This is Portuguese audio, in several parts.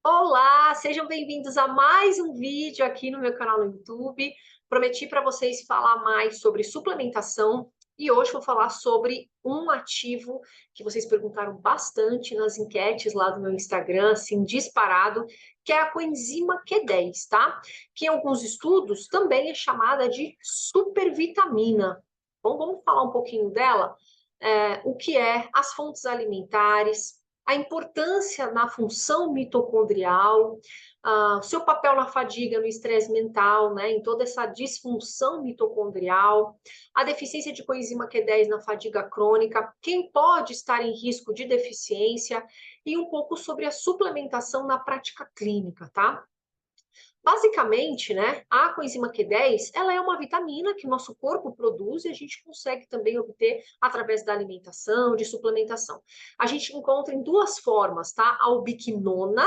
Olá, sejam bem-vindos a mais um vídeo aqui no meu canal no YouTube. Prometi para vocês falar mais sobre suplementação e hoje vou falar sobre um ativo que vocês perguntaram bastante nas enquetes lá do meu Instagram, assim, disparado, que é a coenzima Q10, tá? Que em alguns estudos também é chamada de supervitamina. Bom, vamos falar um pouquinho dela? O que é, as fontes alimentares, a importância na função mitocondrial, seu papel na fadiga, no estresse mental, né, em toda essa disfunção mitocondrial, a deficiência de coenzima Q10 na fadiga crônica, quem pode estar em risco de deficiência e um pouco sobre a suplementação na prática clínica, tá? Basicamente, né, a coenzima Q10, ela é uma vitamina que o nosso corpo produz e a gente consegue também obter através da alimentação, de suplementação. A gente encontra em duas formas, tá? A ubiquinona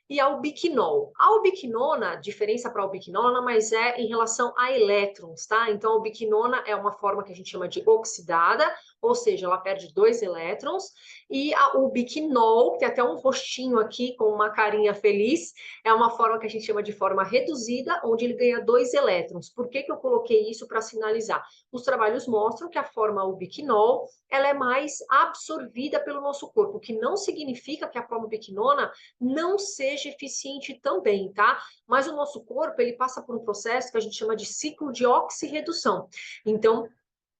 e a ubiquinol. A ubiquinona, a diferença para a ubiquinona, mas é em relação a elétrons, tá? Então, a ubiquinona é uma forma que a gente chama de oxidada, ou seja, ela perde 2 elétrons, e a ubiquinol, que tem até um rostinho aqui com uma carinha feliz, é uma forma que a gente chama de forma reduzida, onde ele ganha 2 elétrons. Por que eu coloquei isso para sinalizar? Os trabalhos mostram que a forma ubiquinol, ela é mais absorvida pelo nosso corpo, o que não significa que a forma ubiquinona não seja eficiente também, tá? Mas o nosso corpo, ele passa por um processo que a gente chama de ciclo de oxirredução. Então,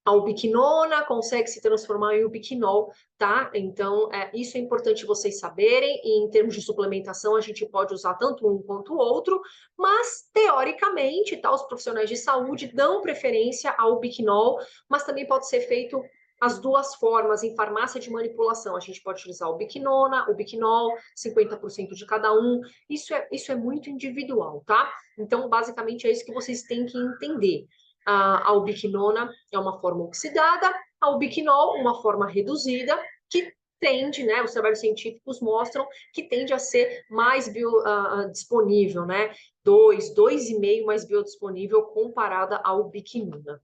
a ubiquinona consegue se transformar em ubiquinol, tá? Então, isso é importante vocês saberem, e em termos de suplementação, a gente pode usar tanto um quanto o outro, mas, teoricamente, tá, os profissionais de saúde dão preferência ao ubiquinol, mas também pode ser feito as duas formas em farmácia de manipulação. A gente pode utilizar o ubiquinona, o ubiquinol, 50% de cada um. Isso é muito individual, tá? Então, basicamente, é isso que vocês têm que entender. A ubiquinona é uma forma oxidada, a ubiquinol, uma forma reduzida, que tende, né, os trabalhos científicos mostram que tende a ser mais biodisponível, né, 2,5 mais biodisponível comparada à ubiquinona,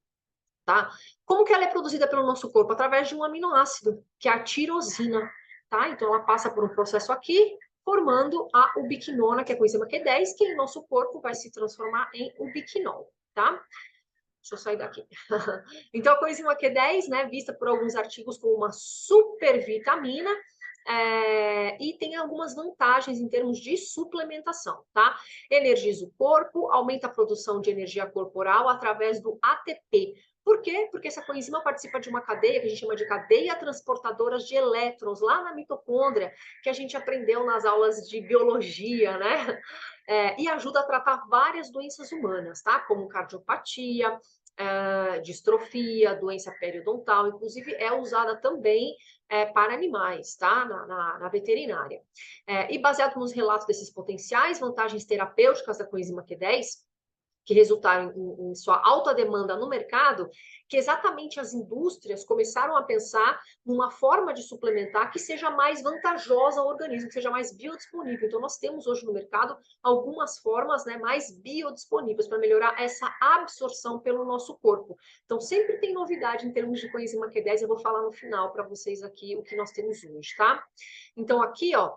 tá? Como que ela é produzida pelo nosso corpo? Através de um aminoácido, que é a tirosina, tá? Então, ela passa por um processo aqui, formando a ubiquinona, que é a coenzima Q10, que em nosso corpo vai se transformar em ubiquinol, tá? Deixa eu sair daqui. Então, a coenzima Q10, né, vista por alguns artigos como uma supervitamina, e tem algumas vantagens em termos de suplementação, tá? Energiza o corpo, aumenta a produção de energia corporal através do ATP. Por quê? Porque essa coenzima participa de uma cadeia que a gente chama de cadeia transportadora de elétrons, lá na mitocôndria, que a gente aprendeu nas aulas de biologia, né? E ajuda a tratar várias doenças humanas, tá? Como cardiopatia, distrofia, doença periodontal, inclusive é usada também para animais, tá? Na veterinária. E baseado nos relatos desses potenciais vantagens terapêuticas da coenzima Q10, que resultaram em sua alta demanda no mercado, que exatamente as indústrias começaram a pensar numa forma de suplementar que seja mais vantajosa ao organismo, que seja mais biodisponível. Então, nós temos hoje no mercado algumas formas, né, mais biodisponíveis para melhorar essa absorção pelo nosso corpo. Então, sempre tem novidade em termos de coenzima Q10, eu vou falar no final para vocês aqui o que nós temos hoje, tá? Então, aqui, ó,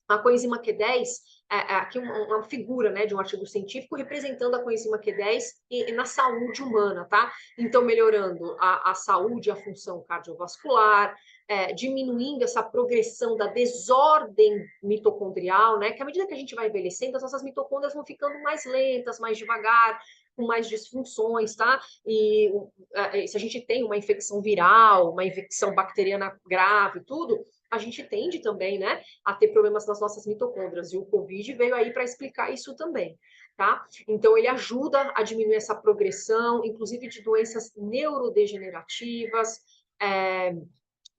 a coenzima Q10, aqui uma figura, né, de um artigo científico representando a coenzima Q10 na saúde humana, tá? Então, melhorando a saúde e a função cardiovascular, diminuindo essa progressão da desordem mitocondrial, né? Que à medida que a gente vai envelhecendo, as nossas mitocôndrias vão ficando mais lentas, mais devagar, com mais disfunções, tá? E se a gente tem uma infecção viral, uma infecção bacteriana grave, tudo, a gente tende também, né, a ter problemas nas nossas mitocôndrias. E o Covid veio aí para explicar isso também, tá? Então, ele ajuda a diminuir essa progressão, inclusive de doenças neurodegenerativas,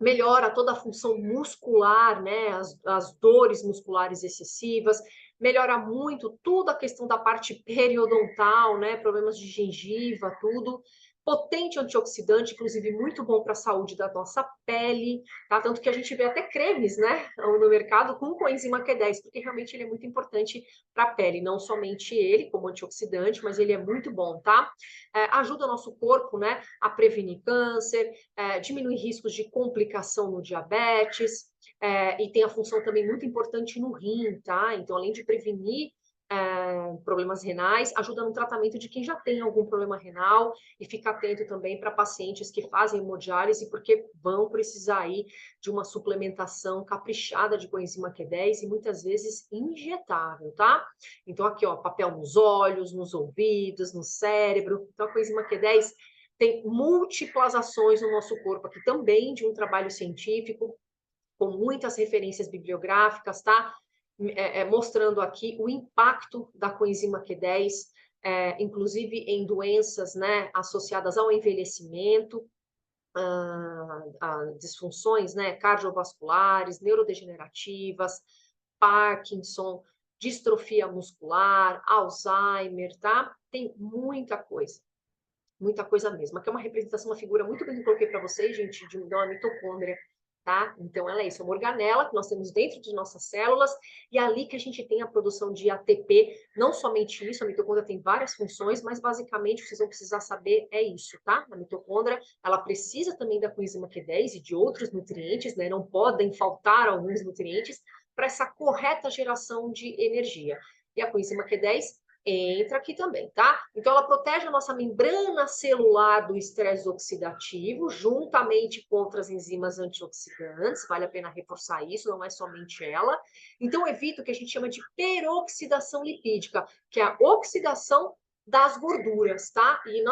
melhora toda a função muscular, né? As dores musculares excessivas, melhora muito tudo a questão da parte periodontal, né? Problemas de gengiva, tudo. Potente antioxidante, inclusive muito bom para a saúde da nossa pele, tá? Tanto que a gente vê até cremes, né, no mercado com coenzima Q10, porque realmente ele é muito importante para a pele, não somente ele como antioxidante, mas ele é muito bom, tá? Ajuda o nosso corpo, né, a prevenir câncer, diminuir riscos de complicação no diabetes, e tem a função também muito importante no rim, tá? Então, além de prevenir problemas renais, ajuda no tratamento de quem já tem algum problema renal e fica atento também para pacientes que fazem hemodiálise, porque vão precisar aí de uma suplementação caprichada de coenzima Q10 e muitas vezes injetável, tá? Então aqui, ó, papel nos olhos, nos ouvidos, no cérebro. Então a coenzima Q10 tem múltiplas ações no nosso corpo, aqui também de um trabalho científico, com muitas referências bibliográficas, tá? Mostrando aqui o impacto da coenzima Q10, inclusive em doenças, né, associadas ao envelhecimento, a disfunções, né, cardiovasculares, neurodegenerativas, Parkinson, distrofia muscular, Alzheimer, tá? Tem muita coisa mesmo. Aqui é uma representação, uma figura muito bem que eu coloquei para vocês, gente, de uma mitocôndria, tá? Então, ela é isso, é uma organela que nós temos dentro de nossas células e é ali que a gente tem a produção de ATP. Não somente isso, a mitocôndria tem várias funções, mas basicamente vocês vão precisar saber é isso, tá? A mitocôndria, ela precisa também da coenzima Q10 e de outros nutrientes, né? Não podem faltar alguns nutrientes para essa correta geração de energia. E a coenzima Q10 entra aqui também, tá? Então, ela protege a nossa membrana celular do estresse oxidativo, juntamente com outras enzimas antioxidantes, vale a pena reforçar isso, não é somente ela. Então, evita o que a gente chama de peroxidação lipídica, que é a oxidação das gorduras, tá? E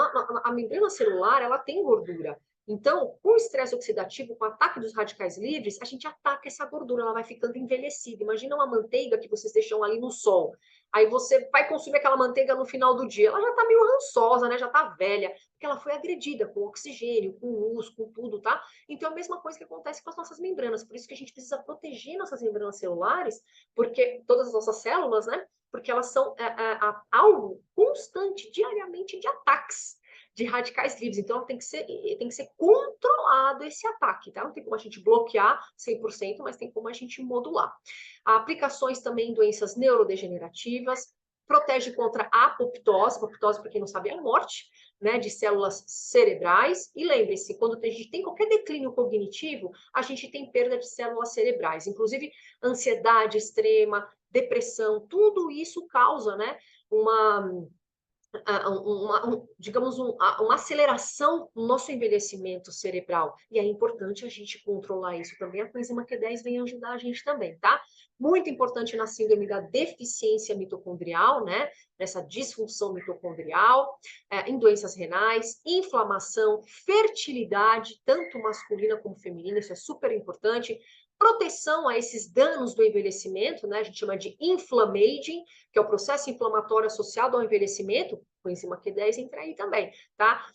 a membrana celular, ela tem gordura. Então, com o estresse oxidativo, com o ataque dos radicais livres, a gente ataca essa gordura, ela vai ficando envelhecida. Imagina uma manteiga que vocês deixam ali no sol. Aí você vai consumir aquela manteiga no final do dia, ela já tá meio rançosa, né? Já tá velha, porque ela foi agredida com oxigênio, com luz, com tudo, tá? Então é a mesma coisa que acontece com as nossas membranas. Por isso que a gente precisa proteger nossas membranas celulares, porque todas as nossas células, né? Porque elas são alvo constante, diariamente, de ataques de radicais livres. Então tem que ser controlado esse ataque, tá? Não tem como a gente bloquear 100%, mas tem como a gente modular. Aplicações também em doenças neurodegenerativas, protege contra a apoptose, para quem não sabe, é a morte, né, de células cerebrais. E lembre-se, quando a gente tem qualquer declínio cognitivo, a gente tem perda de células cerebrais. Inclusive, ansiedade extrema, depressão, tudo isso causa, né, digamos, uma aceleração no nosso envelhecimento cerebral. E é importante a gente controlar isso também. A coenzima Q10 vem ajudar a gente também, tá? Muito importante na síndrome da deficiência mitocondrial, né? Nessa disfunção mitocondrial, em doenças renais, inflamação, fertilidade, tanto masculina como feminina, isso é super importante. Proteção a esses danos do envelhecimento, né? A gente chama de inflammaging, que é o processo inflamatório associado ao envelhecimento, coenzima Q10 entra aí também, tá?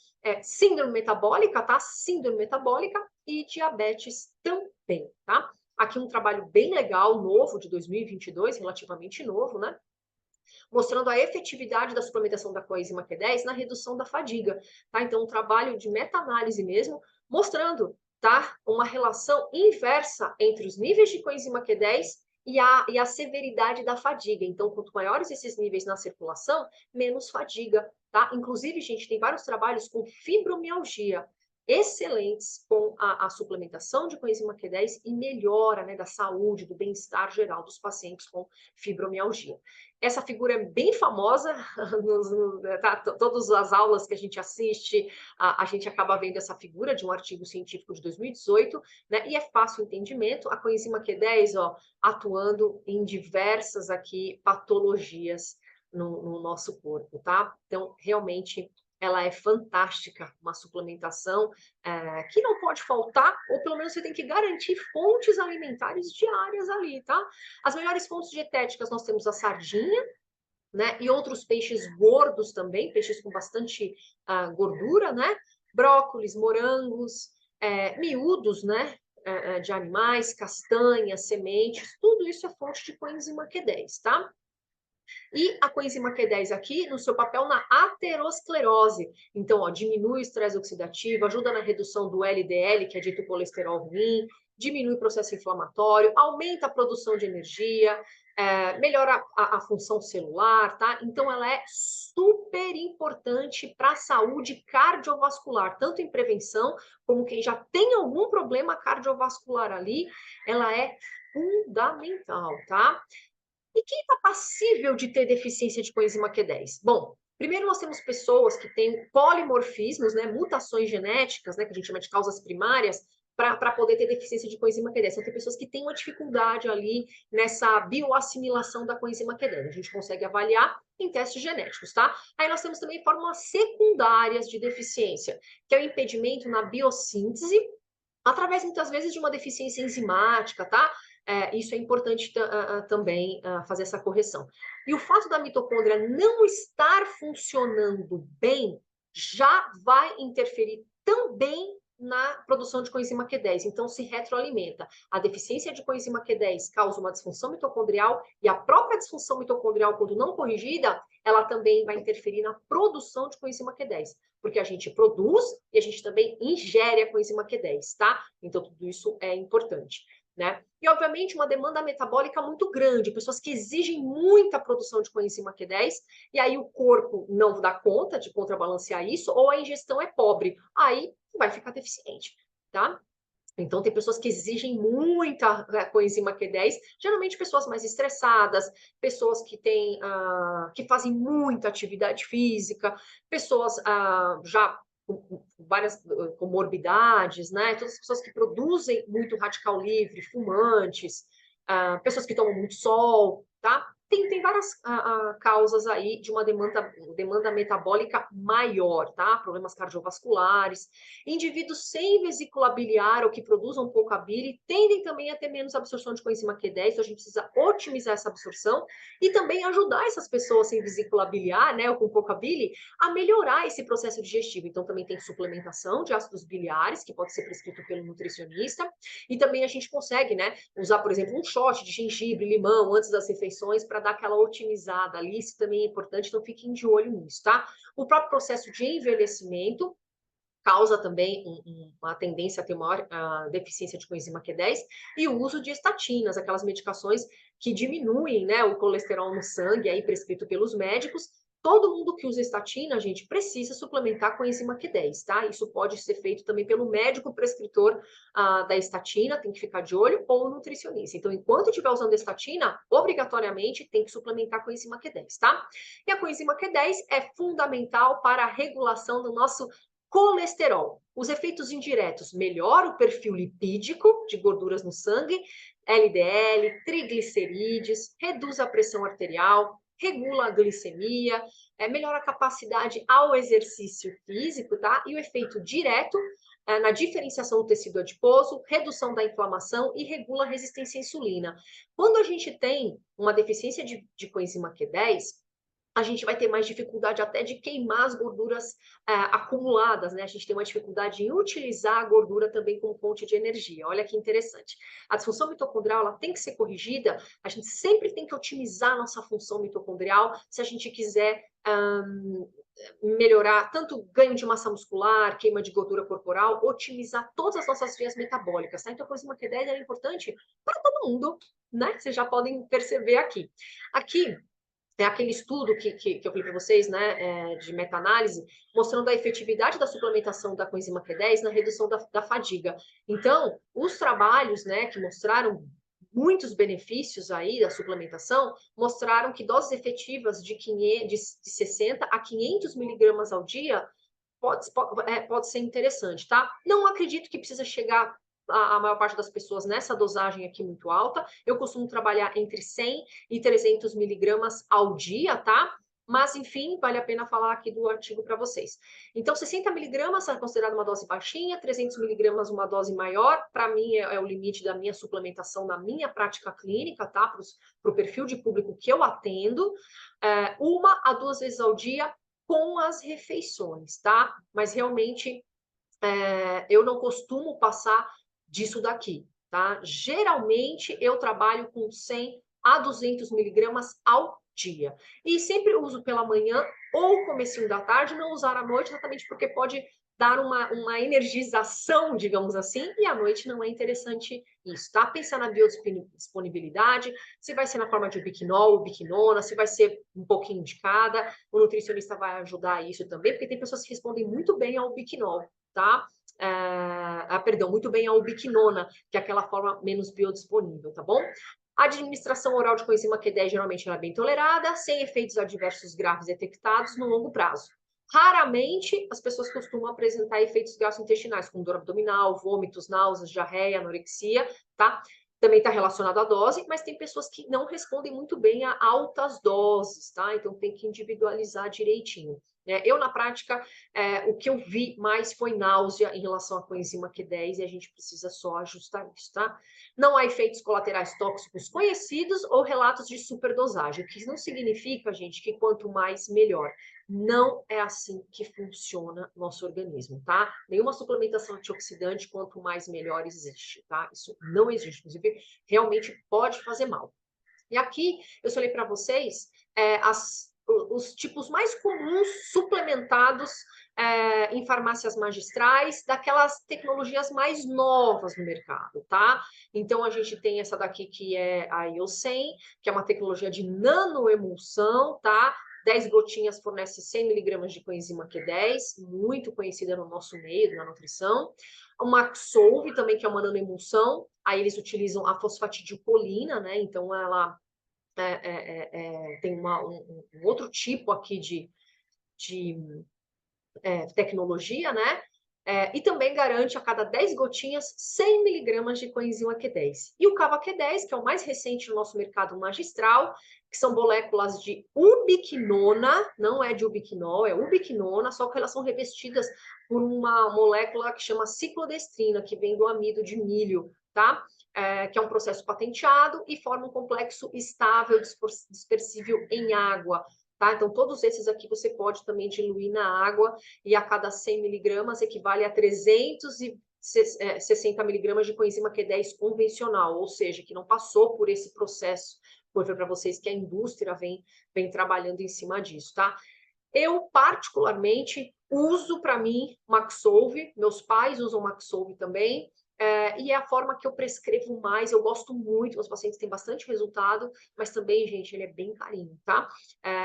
Síndrome metabólica, tá? Síndrome metabólica e diabetes também, tá? Aqui um trabalho bem legal, novo, de 2022, relativamente novo, né? Mostrando a efetividade da suplementação da coenzima Q10 na redução da fadiga, tá? Então, um trabalho de meta-análise mesmo, mostrando, tá? Uma relação inversa entre os níveis de coenzima Q10 e a severidade da fadiga. Então, quanto maiores esses níveis na circulação, menos fadiga, tá? Inclusive, gente, tem vários trabalhos com fibromialgia, excelentes com a suplementação de coenzima Q10 e melhora, né, da saúde, do bem-estar geral dos pacientes com fibromialgia. Essa figura é bem famosa, tá, todas as aulas que a gente assiste, a gente acaba vendo essa figura de um artigo científico de 2018, né, e é fácil o entendimento, a coenzima Q10, ó, atuando em diversas aqui patologias no nosso corpo, tá? Então, realmente, ela é fantástica, uma suplementação que não pode faltar, ou pelo menos você tem que garantir fontes alimentares diárias ali, tá? As melhores fontes dietéticas nós temos a sardinha, né? E outros peixes gordos também, peixes com bastante gordura, né? Brócolis, morangos, miúdos, né? De animais, castanhas, sementes, tudo isso é fonte de coenzima Q10, tá? E a coenzima Q10 aqui, no seu papel na aterosclerose. Então, ó, diminui o estresse oxidativo, ajuda na redução do LDL, que é dito colesterol ruim, diminui o processo inflamatório, aumenta a produção de energia, melhora a função celular, tá? Então, ela é super importante para a saúde cardiovascular, tanto em prevenção, como quem já tem algum problema cardiovascular ali, ela é fundamental, tá? E quem está passível de ter deficiência de coenzima Q10? Bom, primeiro nós temos pessoas que têm polimorfismos, né, mutações genéticas, né, que a gente chama de causas primárias, para poder ter deficiência de coenzima Q10. Então, tem pessoas que têm uma dificuldade ali nessa bioassimilação da coenzima Q10. A gente consegue avaliar em testes genéticos, tá? Aí nós temos também formas secundárias de deficiência, que é o impedimento na biossíntese, através muitas vezes de uma deficiência enzimática, tá? Isso é importante também fazer essa correção. E o fato da mitocôndria não estar funcionando bem já vai interferir também na produção de coenzima Q10, então se retroalimenta. A deficiência de coenzima Q10 causa uma disfunção mitocondrial e a própria disfunção mitocondrial, quando não corrigida, ela também vai interferir na produção de coenzima Q10, porque a gente produz e a gente também ingere a coenzima Q10, tá? Então, tudo isso é importante, né? E, obviamente, uma demanda metabólica muito grande, pessoas que exigem muita produção de coenzima Q10, e aí o corpo não dá conta de contrabalancear isso, ou a ingestão é pobre, aí vai ficar deficiente, tá? Então, tem pessoas que exigem muita coenzima Q10, geralmente pessoas mais estressadas, pessoas que têm, que fazem muita atividade física, pessoas já com várias comorbidades, né? Todas as pessoas que produzem muito radical livre, fumantes, pessoas que tomam muito sol, tá? Tem várias causas aí de uma demanda metabólica maior, tá? Problemas cardiovasculares. Indivíduos sem vesícula biliar ou que produzam pouca bile tendem também a ter menos absorção de coenzima Q10, então a gente precisa otimizar essa absorção e também ajudar essas pessoas sem vesícula biliar, né, ou com pouca bile, a melhorar esse processo digestivo. Então também tem suplementação de ácidos biliares, que pode ser prescrito pelo nutricionista, e também a gente consegue, né, usar, por exemplo, um shot de gengibre, limão antes das refeições para dar aquela otimizada ali, isso também é importante, então fiquem de olho nisso, tá? O próprio processo de envelhecimento causa também uma tendência a ter maior deficiência de coenzima Q10, e o uso de estatinas, aquelas medicações que diminuem, né, o colesterol no sangue, aí prescrito pelos médicos. Todo mundo que usa estatina, gente, precisa suplementar com enzima Q10, tá? Isso pode ser feito também pelo médico prescritor da estatina, tem que ficar de olho, ou o nutricionista. Então, enquanto estiver usando estatina, obrigatoriamente tem que suplementar com enzima Q10, tá? E a coenzima Q10 é fundamental para a regulação do nosso colesterol. Os efeitos indiretos: melhora o perfil lipídico de gorduras no sangue, LDL, triglicerídeos, reduz a pressão arterial, regula a glicemia, melhora a capacidade ao exercício físico, tá? E o efeito direto na diferenciação do tecido adiposo, redução da inflamação e regula a resistência à insulina. Quando a gente tem uma deficiência de coenzima Q10, a gente vai ter mais dificuldade até de queimar as gorduras acumuladas, né? A gente tem uma dificuldade em utilizar a gordura também como fonte de energia. Olha que interessante. A disfunção mitocondrial, ela tem que ser corrigida, a gente sempre tem que otimizar a nossa função mitocondrial se a gente quiser melhorar tanto ganho de massa muscular, queima de gordura corporal, otimizar todas as nossas vias metabólicas, tá? Então, a coenzima Q10 é importante para todo mundo, né? Vocês já podem perceber aqui. Aqui, é aquele estudo que eu falei para vocês, né, de meta-análise, mostrando a efetividade da suplementação da coenzima Q10 na redução da fadiga. Então, os trabalhos, né, que mostraram muitos benefícios aí da suplementação, mostraram que doses efetivas de 60 a 500 miligramas ao dia pode ser interessante, tá? Não acredito que precisa chegar a maior parte das pessoas nessa dosagem aqui muito alta. Eu costumo trabalhar entre 100 e 300 miligramas ao dia, tá? Mas, enfim, vale a pena falar aqui do artigo para vocês. Então, 60 miligramas é considerada uma dose baixinha, 300 miligramas uma dose maior. Para mim, é o limite da minha suplementação na minha prática clínica, tá? Para o perfil de público que eu atendo. 1 a 2 vezes ao dia com as refeições, tá? Mas, realmente, eu não costumo passar disso daqui, tá? Geralmente, eu trabalho com 100 a 200 miligramas ao dia. E sempre uso pela manhã ou comecinho da tarde, não usar à noite, exatamente porque pode dar uma energização, digamos assim, e à noite não é interessante isso, tá? Pensar na biodisponibilidade, se vai ser na forma de ubiquinol, ubiquinona, se vai ser um pouquinho de cada, o nutricionista vai ajudar isso também, porque tem pessoas que respondem muito bem ao ubiquinol, tá? Perdão, muito bem a ubiquinona, que é aquela forma menos biodisponível, tá bom? A administração oral de coenzima Q10 geralmente é bem tolerada, sem efeitos adversos graves detectados no longo prazo. Raramente as pessoas costumam apresentar efeitos gastrointestinais, como dor abdominal, vômitos, náuseas, diarreia, anorexia, tá? Também está relacionado à dose, mas tem pessoas que não respondem muito bem a altas doses, tá? Então tem que individualizar direitinho. Eu, na prática, o que eu vi mais foi náusea em relação à coenzima Q10 e a gente precisa só ajustar isso, tá? Não há efeitos colaterais tóxicos conhecidos ou relatos de superdosagem, o que não significa, gente, que quanto mais, melhor. Não é assim que funciona nosso organismo, tá? Nenhuma suplementação antioxidante, quanto mais, melhor existe, tá? Isso não existe, inclusive, realmente pode fazer mal. E aqui eu falei para vocês os tipos mais comuns suplementados em farmácias magistrais, daquelas tecnologias mais novas no mercado, tá? Então, a gente tem essa daqui que é a Iosen, que é uma tecnologia de nanoemulsão, tá? 10 gotinhas fornece 100 miligramas de coenzima Q10, muito conhecida no nosso meio, na nutrição. O Maxolve também, que é uma nanoemulsão, aí eles utilizam a fosfatidilcolina, né? Então, ela tem um outro tipo aqui de tecnologia, né? E também garante a cada 10 gotinhas 100 miligramas de coenzima Q10. E o Cava Q10, que é o mais recente no nosso mercado magistral, que são moléculas de ubiquinona, não é de ubiquinol, é ubiquinona, só que elas são revestidas por uma molécula que chama ciclodestrina, que vem do amido de milho, tá? Que é um processo patenteado e forma um complexo estável, dispersível em água. Tá? Então, todos esses aqui você pode também diluir na água e a cada 100 miligramas equivale a 360 miligramas de coenzima Q10 convencional, ou seja, que não passou por esse processo. Vou ver para vocês que a indústria vem trabalhando em cima disso, tá? Eu, particularmente, uso para mim Maxolve, meus pais usam Maxolve também, e é a forma que eu prescrevo mais, eu gosto muito, meus pacientes têm bastante resultado, mas também, gente, ele é bem carinho, tá?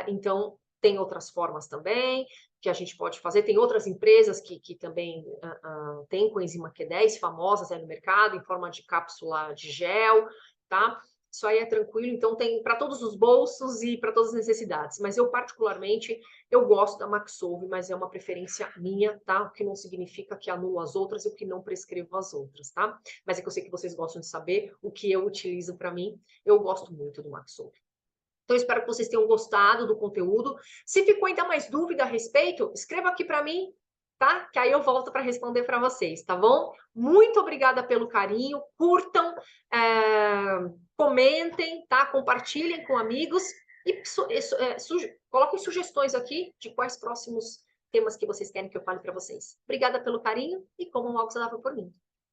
Então, tem outras formas também que a gente pode fazer, tem outras empresas que também têm coenzima Q10 famosas no mercado, em forma de cápsula de gel, tá? Isso aí é tranquilo, então tem para todos os bolsos e para todas as necessidades, mas eu particularmente, eu gosto da Maxolve, mas é uma preferência minha, tá? O que não significa que anulo as outras e o que não prescrevo as outras, tá? Mas é que eu sei que vocês gostam de saber o que eu utilizo para mim, eu gosto muito do Maxolve. Então, espero que vocês tenham gostado do conteúdo. Se ficou ainda mais dúvida a respeito, escreva aqui para mim, tá? Que aí eu volto para responder para vocês, tá bom? Muito obrigada pelo carinho, curtam, comentem, tá? Compartilhem com amigos e coloquem sugestões aqui de quais próximos temas que vocês querem que eu fale para vocês. Obrigada pelo carinho e comam algo saudável por mim.